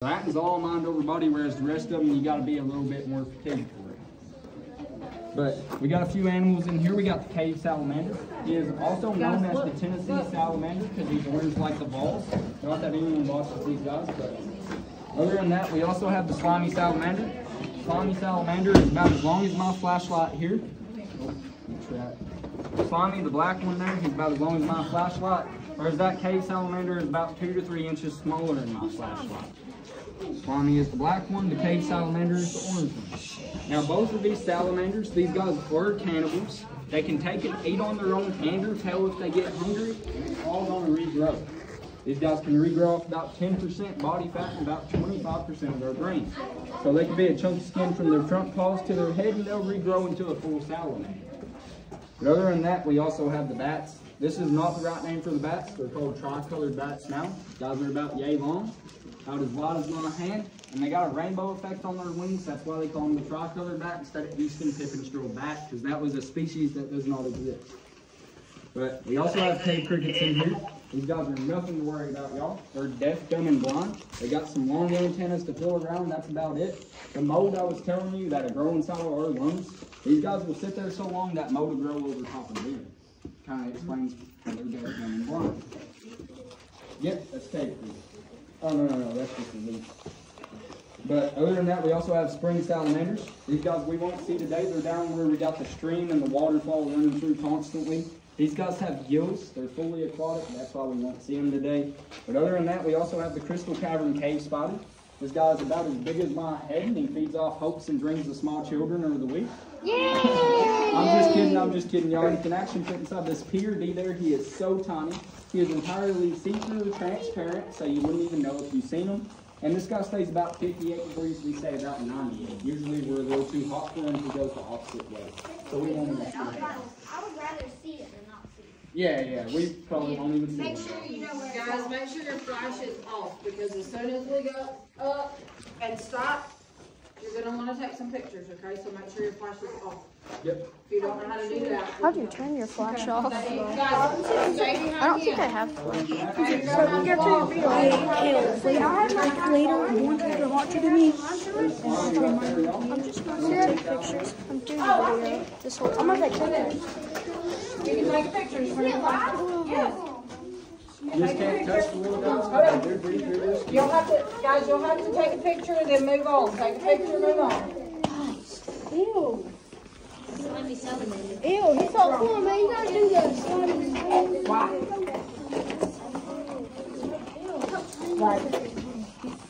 That is all mind over body, whereas the rest of them you got to be a little bit more fatigued for it. But we got a few animals in here. We got the cave salamander. He is also known as the Tennessee salamander because he's orange like the balls. Not that anyone watches these guys, but other than that, we also have the slimy salamander. Slimy salamander is about as long as my flashlight here. Slimy, the black one there, he's about as long as my flashlight. Whereas that cave salamander is about 2 to 3 inches smaller than my flashlight. Slimy is the black one, the cave salamander is the orange one. Now both of these salamanders, these guys are cannibals. They can take and eat on their own hand or tail if they get hungry, and it's all going to regrow. These guys can regrow off about 10% body fat and about 25% of their brain. So they can be a chunk of skin from their front paws to their head and they'll regrow into a full salamander. But other than that, we also have the bats. This is not the right name for the bats. They're called tricolored bats now. Guys are about yay long, about as wide as my hand, and they got a rainbow effect on their wings. That's why they call them the tricolored bat instead of Eastern pipistrelle bat, because that was a species that does not exist. But we also have cave crickets in here. These guys are nothing to worry about, y'all. They're deaf, dumb, and blind. They got some long antennas to feel around. That's about it. The mold I was telling you that'll grow inside of our lungs, these guys will sit there so long that mold will grow over top of them. Kind of explains how they're deaf, dumb, and blind. Yep, that's cave cricket. Oh, no, that's just a leaf. But other than that, we also have spring salamanders. These guys we won't see today. They're down where we got the stream and the waterfall running through constantly. These guys have gills. They're fully aquatic. That's why we won't see them today. But other than that, we also have the crystal cavern cave spider. This guy is about as big as my head, and he feeds off hopes and dreams of small children over the week. Yay! I'm just kidding, y'all. He can actually fit inside this PRD there. He is so tiny. He is entirely see-through, transparent, so you wouldn't even know if you've seen him. And this guy stays about 58 degrees. We say about 90. Usually we're a little too hot for him. He goes the opposite way. So we won't even see him. I would rather see it than not see it. Yeah, we probably won't even see Make him. sure you know what, guys, make sure your flash is off, because as soon as we go up and stop, you're gonna wanna take some pictures, okay? So make sure your flash is off. Yep. If you don't know how to do that. How do you turn your flash off? Guys, I don't think I have flash. Later, you want to watch it to me? I'm just going to take pictures. I'm doing a video this whole time. I'm going to take pictures. You can take pictures for your flash. Yes. You just can't touch the little guys. They're breathe through this. You'll have to, guys, you'll have to take a picture and then move on. Take a picture, move on. Ew. Ew, he's so cool, man. You gotta do this. Right.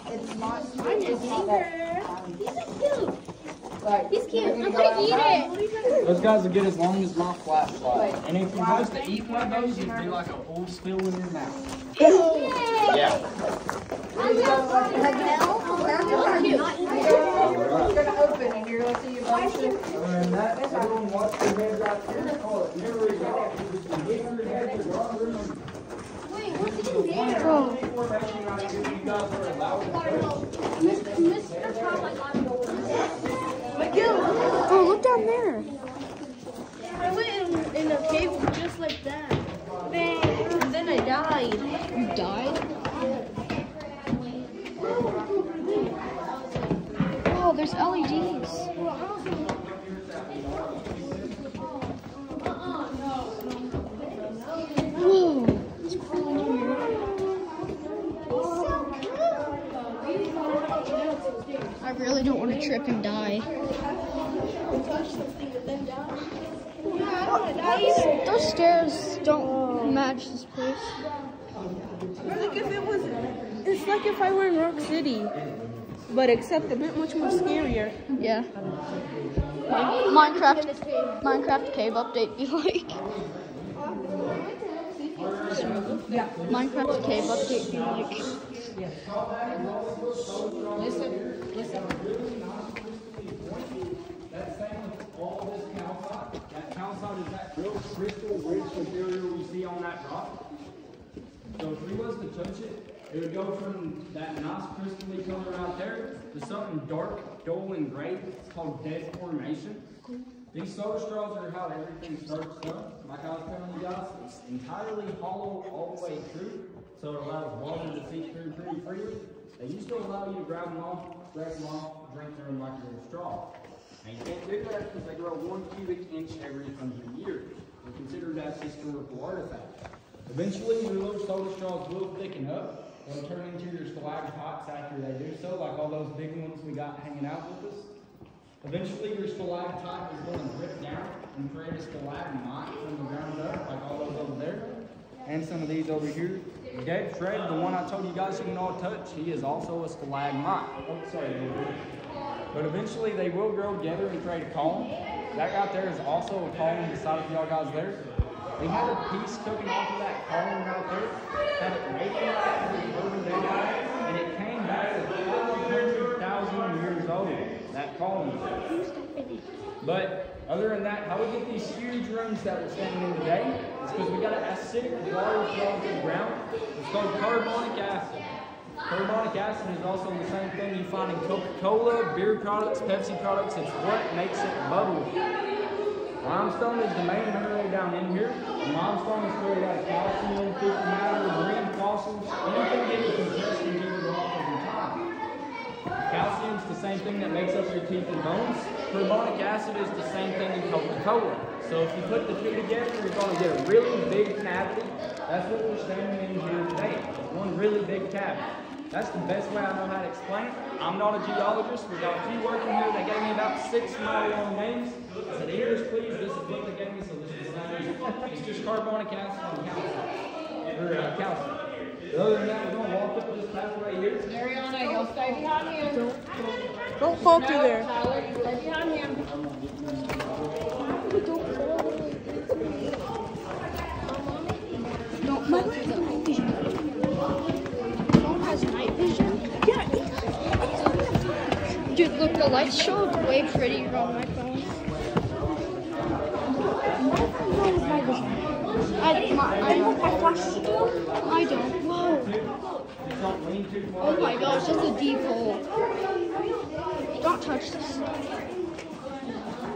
It's not. Mine is bigger. He's cute. Right. He's cute. I'm gonna eat it. Those guys will get as long as my flashlight. And if you're supposed to eat one of those, it'd be like a whole spill in your mouth. Yeah. You're gonna open and you're gonna see your bunch of. Other than that, everyone watch their head right here. Call it mirror dog. You can hit your head to run room. Wait, what's in there? Information right here, you guys are allowed to Mr. Trump, I got to Oh, look down there. I went in a cave just like that. Bang. And then I died. You died? Oh, there's LEDs. Whoa. It's cool in here. I really don't want to trip and die. Those stairs don't match this place. Like if it was, it's like if I were in Rock City, but except a bit much more scarier. Yeah. Minecraft cave update be like. Minecraft cave update be like. Listen. That same with all this calcite. That calcite is that real crystal rich material you see on that rock. So if we was to touch it, it would go from that nice crystally color out there to something dark, dull, and gray. It's called deformation. These soda straws are how everything starts from. Like I was telling you guys, it's entirely hollow all the way through, so it allows water to seep through pretty freely. they used to allow you to grab them off, scrape them off, drink them like a little straw. And you can't do that because they grow 1 cubic inch every 100 years. We consider that historical artifact. Eventually, your little soda straws will thicken up. They'll turn into your stalactites after they do so, like all those big ones we got hanging out with us. Eventually, your stalactite is going to drip down and create a stalagmite from the ground up, like all those over there. And some of these over here. Dead Fred, the one I told you guys you can all touch, he is also a stalagmite. Oh, sorry, over here. But eventually, they will grow together and create a column. That right there is also a column beside of y'all guys there. They had a piece cooking off of that column right there. Had it making and it came back to 500,000 years old. That column. But other than that, how we get these huge rooms that we're standing in today is because we got an acidic water flowing through the ground. It's called carbonic acid. Carbonic acid is also the same thing you find in Coca-Cola, beer products, Pepsi products. It's what makes it bubble. Limestone is the main mineral down in here. And limestone is created out of calcium, fecal matter, marine fossils, anything getting compressed and heated off over time. Calcium is the same thing that makes up your teeth and bones. Carbonic acid is the same thing in Coca-Cola. So if you put the two together, you're going to get a really big cavity. That's what we're standing in here today. One really big cavity. That's the best way I know how to explain it. I'm not a geologist. We got a few working here. They gave me about 6 mile-long names. I said, "Ears, please." This is what they gave me, so this is the same. It's just carbonic acid and calcium. Other than that, we're going to walk up this pathway here. Mariana, you'll stay behind him. Don't fall through there. Tyler, you stay behind him. No, my phone has night vision. Phone has night vision? Yeah. Dude, look, the lights show up way prettier on my phone. My phone has night vision. I know my flash. I don't. Whoa. Oh my gosh, that's a deep hole. Don't touch this.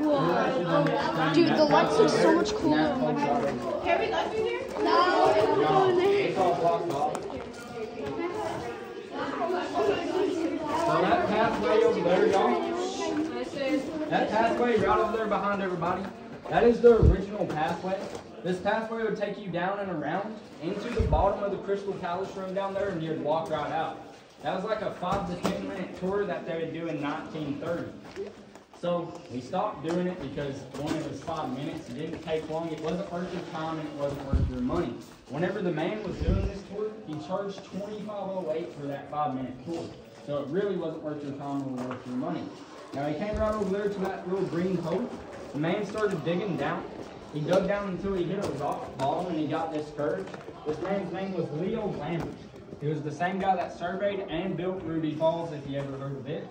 Whoa. Dude, the lights look so much cooler on my phone. Can we go through here? No, I'm going there. It's all blocked off. So that pathway over there, y'all, that pathway right over there behind everybody, that is the original pathway. This pathway would take you down and around into the bottom of the Crystal Palace room down there, and you'd walk right out. That was like a 5 to 10 minute tour that they would do in 1930. So we stopped doing it because one, it was 5 minutes. It didn't take long. It wasn't worth your time, and it wasn't worth your money. Whenever the man was doing this tour, he charged $25.08 for that 5-minute tour. So it really wasn't worth your time or worth your money. Now he came right over there to that little green hole. The man started digging down. He dug down until he hit a rock bottom and he got discouraged. This man's name was Leo Lambert. He was the same guy that surveyed and built Ruby Falls, if you ever heard of it.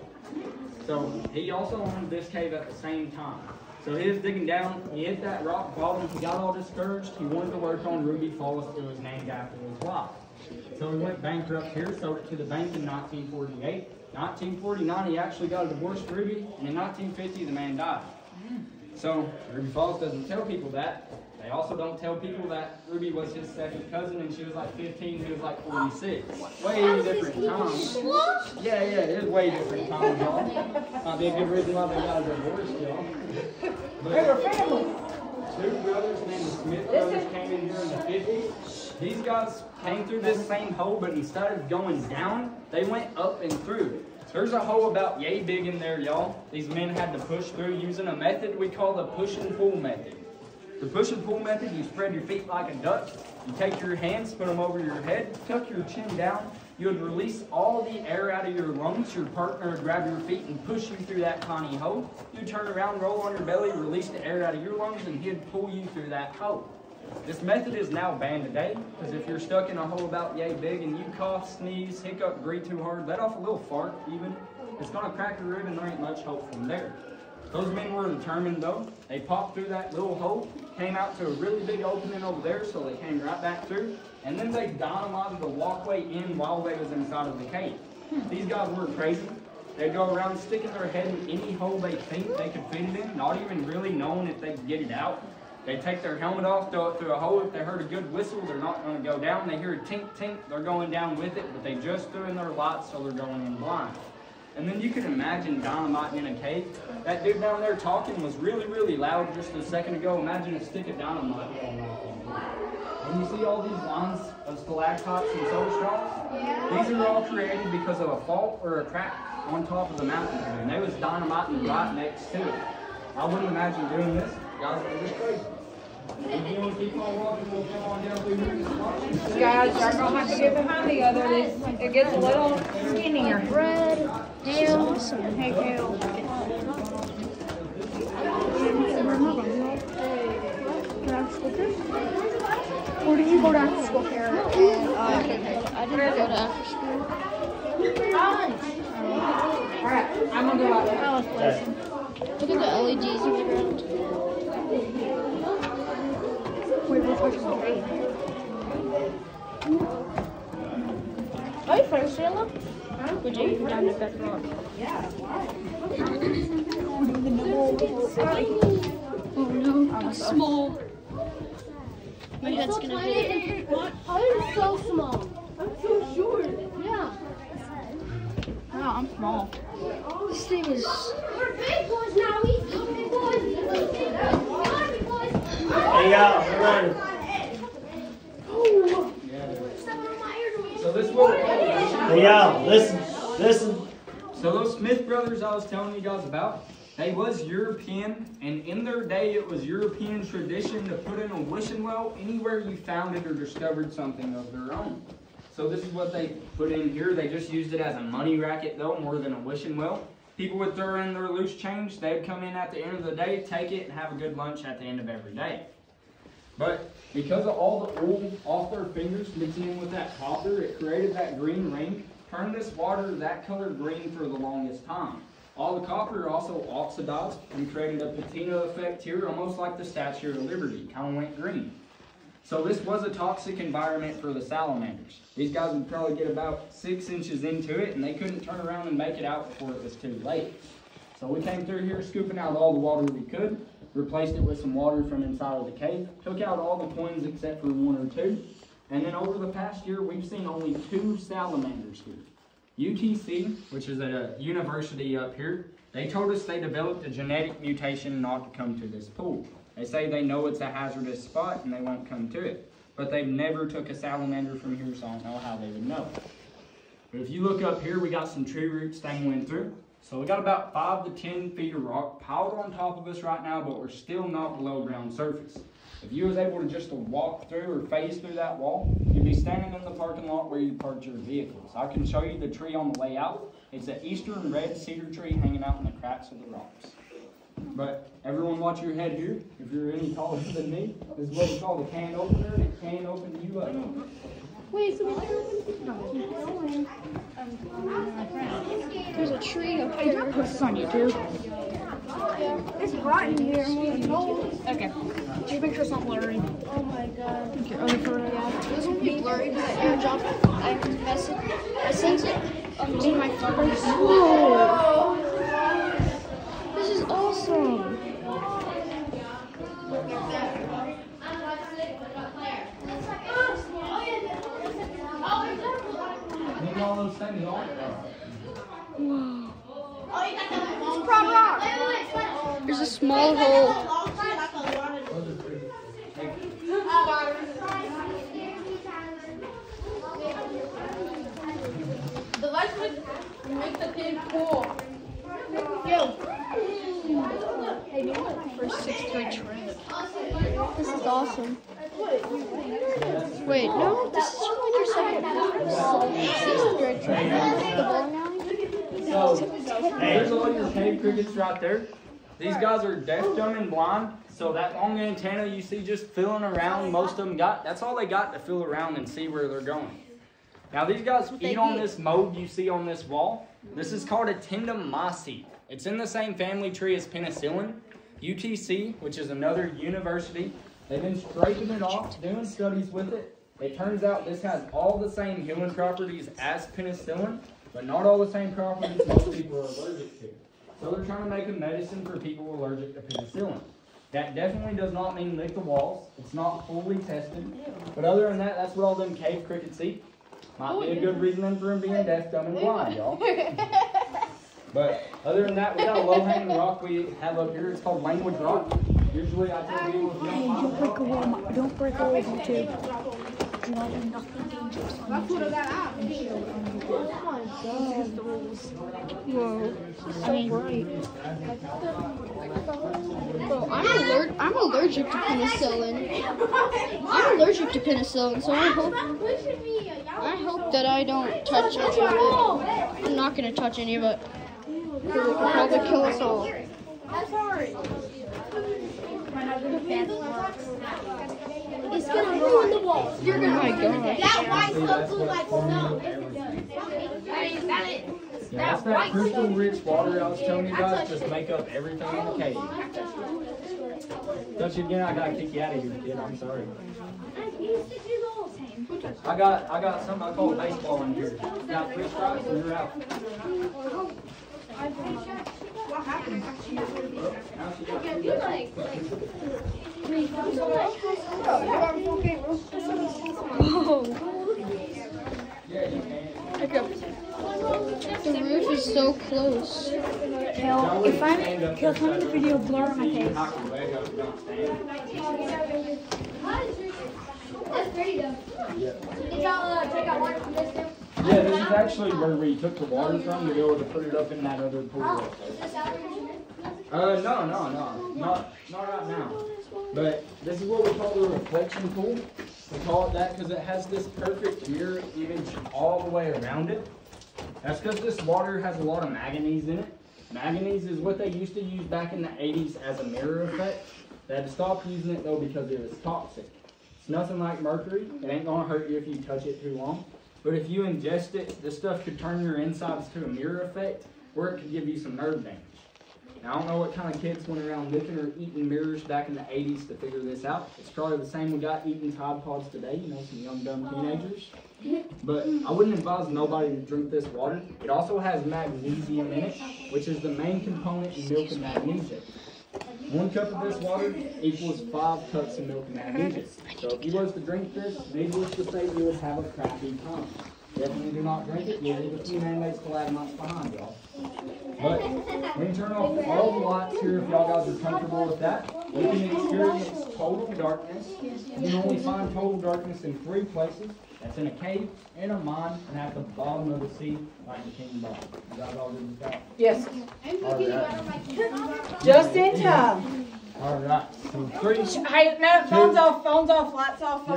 So he also owned this cave at the same time. So he was digging down, he hit that rock bottom, he got all discouraged, he wanted to work on Ruby Falls. It was named after his wife. So he went bankrupt here, sold it to the bank in 1948. 1949, he actually got a divorce from Ruby, and in 1950, the man died. So Ruby Falls doesn't tell people that. They also don't tell people that Ruby was his second cousin, and she was like 15, he was like 46. Way different times. Yeah, it is way different times, y'all. Might be a good reason why they got a divorce, y'all. They were family. 2 brothers named the Smith brothers came in here in the 50s. These guys came through this same hole, but instead of going down, they went up and through. There's a hole about yay big in there, y'all. These men had to push through using a method we call the push and pull method. The push and pull method, you spread your feet like a duck. You take your hands, put them over your head, tuck your chin down. You would release all the air out of your lungs. Your partner would grab your feet and push you through that tiny hole. You'd turn around, roll on your belly, release the air out of your lungs, and he'd pull you through that hole. This method is now banned today, because if you're stuck in a hole about yay big and you cough, sneeze, hiccup, breathe too hard, let off a little fart even, it's going to crack your rib and there ain't much hope from there. Those men were determined though. They popped through that little hole, came out to a really big opening over there, so they came right back through, and then they dynamited the walkway in while they was inside of the cave. These guys were crazy. They'd go around sticking their head in any hole they think they could fit it in, not even really knowing if they could get it out. They take their helmet off, throw it through a hole. If they heard a good whistle, they're not going to go down. They hear a tink, tink, they're going down with it, but they just threw in their lights, so they're going in blind. And then you can imagine dynamite in a cave. That dude down there talking was really, really loud just a second ago. Imagine a stick of dynamite going off on him. And you see all these lines of stalactites and soda straws? These are all created because of a fault or a crack on top of the mountain. And there was dynamite right next to it. I wouldn't imagine doing this. Guys, it's just crazy. If you want to keep on walking, we'll come on down through here. Guys, y'all gonna have to get behind the other. It gets a little skinnier. Red, hail, hey, hail. Or did you go to after school here? I didn't go to after school. Alright, I'm gonna go out there. I was playing. Look at the LEDs on the ground. Wait, what's the grade? Are you first, Sheila? Huh? Would you go down to Bedrock? Yeah, why? Oh no, small. My head's gonna hit. I'm so small. I'm so short. Yeah. No, I'm small. This thing is. We're big boys now. We big boys. Big boys. Hey y'all, we're ready. So this is what we're talking about. Hey y'all, listen. So those Smith brothers I was telling you guys about, they was European, and in their day it was European tradition to put in a wishing well anywhere you found it or discovered something of their own. So this is what they put in here. They just used it as a money racket though, more than a wishing well. People would throw in their loose change. They'd come in at the end of the day, take it, and have a good lunch at the end of every day. But because of all the oil off their fingers mixing in with that copper, it created that green ring, turned this water that color green for the longest time. All the copper also oxidized and created a patina effect here, almost like the Statue of Liberty, kind of went green. So this was a toxic environment for the salamanders. These guys would probably get about 6 inches into it, and they couldn't turn around and make it out before it was too late. So we came through here scooping out all the water we could, replaced it with some water from inside of the cave, took out all the coins except for 1 or 2, and then over the past year we've seen only 2 salamanders here. UTC, which is a university up here, they told us they developed a genetic mutation not to come to this pool. They say they know it's a hazardous spot and they won't come to it. But they've never took a salamander from here, so I don't know how they would know. But if you look up here, we got some tree roots dangling through. So we got about 5 to 10 feet of rock piled on top of us right now, but we're still not below ground surface. If you was able to just walk through or phase through that wall, you'd be standing in the parking lot where you parked your vehicles. I can show you the tree on the way out. It's an eastern red cedar tree hanging out in the cracks of the rocks. But everyone watch your head here. If you're any taller than me, this is what we call the can opener, and it can open you up. Wait, so there's a tree up here. Don't put this on YouTube. It's hot in here. Okay. Just make sure it's not blurry. Oh my god. Okay, this won't be blurry because I airdropped. I sent it to my phone. Whoa! This is awesome. Whoa. It's prop rock. There's a small hole. The lights would make the cave cool. Yo. Hey, maybe like for 6th grade trip. This is awesome. Wait, no, this is from like your 6th grade trip. The bowling alley? So, there's all your cave crickets right there. These guys are deaf, dumb, and blind. So that long antenna you see just filling around, most of them got, that's all they got to fill around and see where they're going. Now these guys eat on this mold you see on this wall. This is called a Tendamycete. It's in the same family tree as penicillin. UTC, which is another university, they've been scraping it off, doing studies with it. It turns out this has all the same healing properties as penicillin, but not all the same properties most people are allergic to. So they're trying to make a medicine for people allergic to penicillin. That definitely does not mean lick the walls. It's not fully tested. But other than that, that's what all them cave crickets eat. Might be a good reason for them being deaf, dumb, and blind, y'all. But other than that, we got a low-hanging rock we have up here. It's called Language Rock. Usually I tell people if you don't find the rock, Don't break a wall, too. You know, there's nothing dangerous on That's what I got out. Whoa, so bright. Bro, I'm allergic to penicillin. I'm allergic to penicillin, so I hope that I don't touch any of it. I'm not gonna touch any of it. Because it could probably kill us all. It's gonna ruin the walls. Oh my god. That white stuff looks like snow. yeah, that's that crystal rich water I was telling you guys. Just make up everything in the cave. Touch it again, I gotta kick you out of here, kid. I'm sorry. I got something I call baseball in here. Got 3 strikes and you're out. What happened? The roof is so close. If I'm in the video, blur my face. That's pretty though. Did y'all take out water from this too? Yeah, this is actually where we took the water from to go to put it up in that other pool. Is this out here? No, not right now. But this is what we call the reflection pool. We call it that because it has this perfect mirror image all the way around it. That's because this water has a lot of manganese in it. Manganese is what they used to use back in the 80s as a mirror effect. They had to stop using it though because it was toxic. It's nothing like mercury. It ain't gonna hurt you if you touch it too long. But if you ingest it, this stuff could turn your insides to a mirror effect, or it could give you some nerve damage. Now, I don't know what kind of kids went around licking or eating mirrors back in the 80s to figure this out. It's probably the same we got eating Tide Pods today, you know, some young, dumb teenagers. But I wouldn't advise nobody to drink this water. It also has magnesium in it, which is the main component in milk and magnesium. 1 cup of this water equals 5 cups of milk and magnesium. So if you was to drink this, needless to say, you would have a crappy time. Definitely do not drink it. You'll leave a few man-made stalagmites behind y'all. But we can turn off all the lights here if y'all guys are comfortable with that. We can experience total darkness. You can only find total darkness in 3 places. That's in a cave, in a mine, and at the bottom of the sea, like the King Bob. You guys all good with that? Yes. All right. Just in time. All right. So 3. Hey, no, phones off, lights off.